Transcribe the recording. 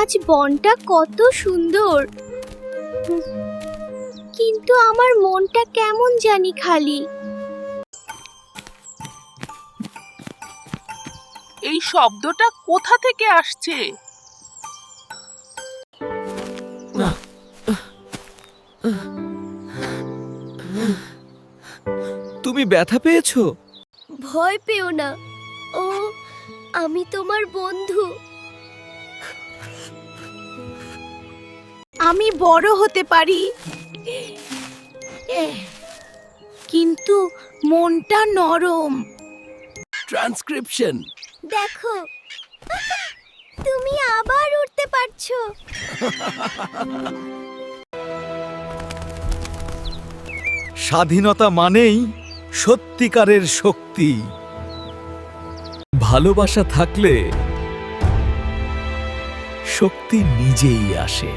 আজ বনটা কত সুন্দর, কিন্তু আমার মনটা কেমন জানি খালি। এই শব্দটা কোথা থেকে আসছে? তুমি ব্যথা পেয়েছো? ভয় পেও না, ও আমি তোমার বন্ধু। আমি বড় হতে পারি, কিন্তু মনটা নরম। ট্রান্সক্রিপশন। দেখো, তুমি আবার উঠতে পারছো। স্বাধীনতা মানেই সত্যিকারের শক্তি। ভালোবাসা থাকলে শক্তি নিজেই আসে।